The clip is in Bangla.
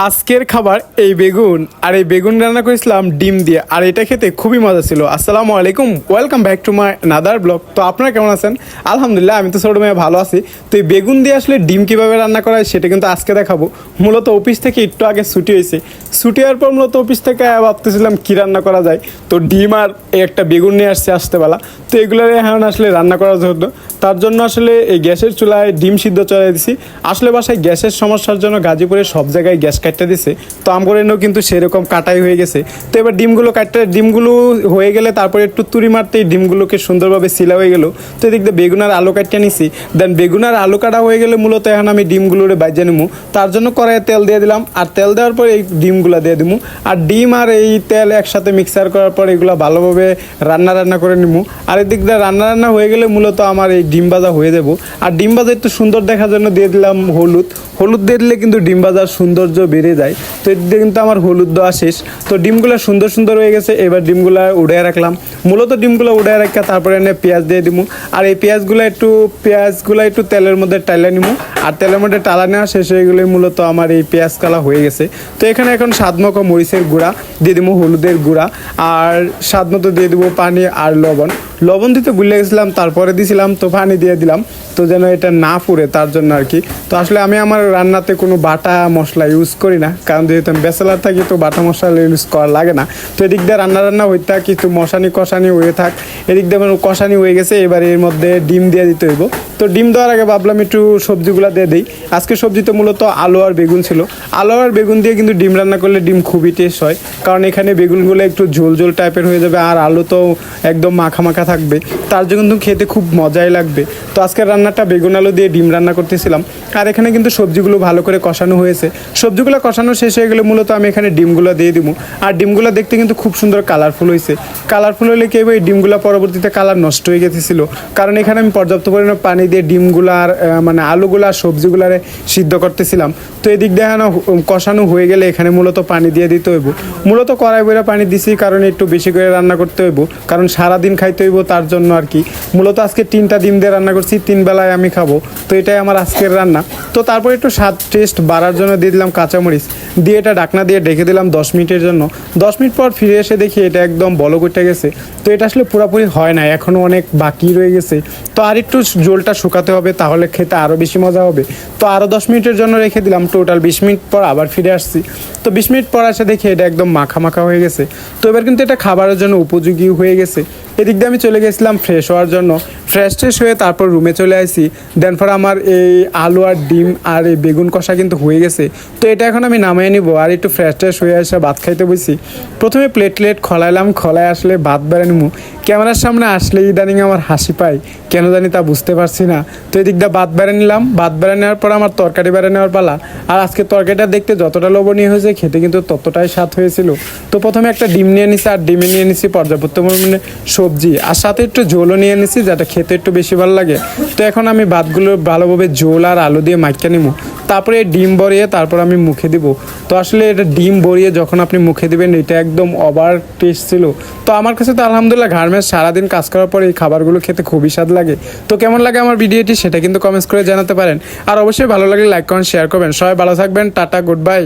আজকের খাবার এই বেগুন, আর এই বেগুন রান্না করেছিলাম ডিম দিয়ে, আর এটা খেতে খুবই মজা ছিল। আসসালামু আলাইকুম, welcome back to my another blog. তো আপনারা কেমন আছেন? আলহামদুলিল্লাহ, আমি তো ছোটো মেয়ে ভালো আছি। তো এই বেগুন দিয়ে আসলে ডিম কীভাবে রান্না করা হয় সেটা কিন্তু আজকে দেখাবো। মূলত অফিস থেকে একটু আগে ছুটি হয়েছে, ছুটি হওয়ার পর মূলত অফিস থেকে ভাবতেছিলাম কী রান্না করা যায়। তো ডিম আর একটা বেগুন নিয়ে আসছে আসতেবেলা। তো এগুলোর এখন আসলে রান্না করার জন্য, তার জন্য আসলে এই গ্যাসের চুলায় ডিম সিদ্ধ চড়াই দিছি। আসলে বাসায় গ্যাসের সমস্যার জন্য গাজীপুরে সব জায়গায় গ্যাস কাটতে দিছে, তো আমগরে এনেও কিন্তু সেরকম কাটাই হয়ে গেছে। তো এবার ডিমগুলো হয়ে গেলে তারপরে একটু তুড়ি মারতেই ডিমগুলোকে সুন্দরভাবে সিলা হয়ে গেল। তো এদিক দিয়ে বেগুন আর আলু কাটতে নিছি, দেন বেগুন আর আলু কাটা হয়ে গেলে মূলত এখন আমি ডিমগুলোরে বাইজে নেবো। তার জন্য কড়াইয়ে তেল দিয়ে দিলাম, আর তেল দেওয়ার পর এই ডিমগুলো দিয়ে দিব। আর ডিম আর এই তেল একসাথে মিক্সার করার পর এগুলো ভালোভাবে রান্না করে নিবো। আর এদিক দিয়ে রান্না হয়ে গেলে মূলত আমার এই ডিম ভাজা হয়ে যাব। আর ডিম ভাজা একটু সুন্দর দেখার জন্য দিয়ে দিলাম হলুদ দিয়ে দিলে কিন্তু ডিম ভাজার সৌন্দর্য বেড়ে যায়। তো এদিকে কিন্তু আমার হলুদ দেওয়া শেষ। তো ডিমগুলো সুন্দর হয়ে গেছে। এবার ডিমগুলো উড়ে রাখলাম, মূলত ডিমগুলো উড়ে রাখা তারপরে এনে পেঁয়াজ দিয়ে দিব। আর এই পেঁয়াজগুলো একটু তেলের মধ্যে টাইলা নিব। আর তেলের মধ্যে টালা নেওয়া শেষ হয়ে গেলে মূলত আমার এই পেঁয়াজ কালা হয়ে গেছে। তো এখানে এখন স্বাদ মতো মরিচের গুঁড়া দিয়ে দিব, হলুদের গুঁড়া, আর স্বাদ মতো দিয়ে দেবো পানি আর লবণ দিতে ভুলে গেছিলাম, তারপরে দিয়েছিলাম, তো পানি দিয়ে দিলাম, তো যেন এটা না পুড়ে তার জন্য আর কি। তো আসলে আমি আমার রান্নাতে কোনো বাটা মশলা ইউজ করি না, কারণ যেহেতু আমি ব্যাচেলার থাকি, তো বাটা মশলা ইউজ করা লাগে না। তো এদিক দিয়ে রান্না হইতে থাক, কিছু কষানি হয়ে থাক। এদিক দিয়ে কষানি হয়ে গেছে, এবার এর মধ্যে ডিম দিয়ে দিতে হইব। তো ডিম দেওয়ার আগে ভাবলাম একটু সবজিগুলো দিয়ে দিই। আজকে সবজিতে মূলত আলু আর বেগুন ছিল। আলু আর বেগুন দিয়ে কিন্তু ডিম রান্না করলে ডিম খুবই টেস্ট হয়, কারণ এখানে বেগুনগুলো একটু ঝোল টাইপের হয়ে যাবে, আর আলু তো একদম মাখা থাকবে, তার জন্য কিন্তু খেতে খুব মজাই লাগবে। তো আজকের রান্নাটা বেগুন আলু দিয়ে ডিম রান্না করতেছিলাম। আর এখানে কিন্তু সবজিগুলো ভালো করে কষানো হয়েছে। সবজিগুলো কষানো শেষ হয়ে গেলে মূলত আমি এখানে ডিমগুলো দিয়ে দিব। আর ডিমগুলো দেখতে কিন্তু খুব সুন্দর কালারফুল হয়েছে। কালারফুল হলে কি হবে, এই ডিমগুলো পরবর্তীতে কালার নষ্ট হয়ে গেছিল, কারণ এখানে আমি পর্যাপ্ত পরিমাণে পানি দিয়ে ডিমগুলো আর আলুগুলো আর সবজিগুলারে সিদ্ধ করতেছিলাম। তো এদিক দিয়ে কষানো হয়ে গেলে এখানে মূলত পানি দিয়ে দিতে হইব। মূলত কড়াই বইরা পানি দিছি, কারণ একটু বেশি করে রান্না করতে হইব, কারণ সারাদিন খাইতে হইব, তার জন্য আর কি। মূলত আজকে 3টা ডিম দিয়ে রান্না করছি, 3 বেলায় আমি খাবো। তো এটাই আমার আজকের রান্না। তো তারপর একটু স্বাদ টেস্ট বাড়ার জন্য দিয়ে দিলাম কাঁচামরিচ, দিয়ে এটা ঢাকনা দিয়ে ঢেকে দিলাম 10 মিনিটের জন্য। 10 মিনিট পর ফিরে এসে দেখি এটা একদম বলক উঠে গেছে। তো এটা আসলে পুরোপুরি হয় না, এখনও অনেক বাকি রয়ে গেছে। তো আর একটু ঝোলটা শুকাতে হবে, তাহলে খেতে আরও বেশি মজা হবে। তো আরও 10 মিনিটের জন্য রেখে দিলাম। টোটাল 20 মিনিট পর আবার ফিরে আসছি। তো 20 মিনিট পর এসে দেখি এটা একদম মাখা হয়ে গেছে। তো এবার কিন্তু এটা খাবারের জন্য উপযোগী হয়ে গেছে। এদিক দিয়ে আমি চলে গেছিলাম ফ্রেশ হওয়ার জন্য। ফ্রেশ হয়ে তারপর রুমে চলে আসি। দেন পর আমার এই আলু আর ডিম আর এই বেগুন কষা কিন্তু হয়ে গেছে। তো এটা এখন আমি নামিয়ে নিব, আর একটু ফ্রেশ হয়ে আসে ভাত খাইতে বসি। প্রথমে প্লেট খলাইলাম, খলায় আসলে ভাত বেড়ে নিব। ক্যামেরার সামনে আসলে ইদানিং আমার হাসি পায়, কেন জানি তা বুঝতে পারছি না। তো এদিক দিয়ে ভাত বেড়ে নিলাম। ভাত বেড়ে নেওয়ার পর আমার তরকারি বেড়ে নেওয়ার পালা। আর আজকে তরকারিটা দেখতে যতটা লোভনীয় হয়েছে, খেতে কিন্তু ততটাই স্বাদ হয়েছিল। তো প্রথমে একটা ডিম নিয়ে নিছি, আর ডিমে নিয়ে নিছি পর্যাপ্ত পরিমাণে সবজি, আর সাথে একটু ঝোলও নিয়ে নিছি, যাতে খেতে একটু বেশি ভালো লাগে। তো এখন আমি ভাতগুলো ভালোভাবে ঝোল আর আলু দিয়ে মাখিয়ে নিব। তারপরে ডিম ভরিয়ে তারপর আমি মুখে দিব। তো আসলে এটা ডিম ভরিয়ে যখন আপনি মুখে দিবেন, এটা একদম ওভার টেস্ট ছিল। তো আমার কাছে তো আলহামদুলিল্লাহ গার্মেন্টস সারাদিন কাজ করার পর এই খাবারগুলো খেতে খুবই স্বাদ লাগে। তো কেমন লাগে আমার ভিডিওটি সেটা কিন্তু কমেন্টস করে জানাতে পারেন। আর অবশ্যই ভালো লাগলে লাইক করেন, শেয়ার করবেন। সবাই ভালো থাকবেন, টাটা, গুড বাই।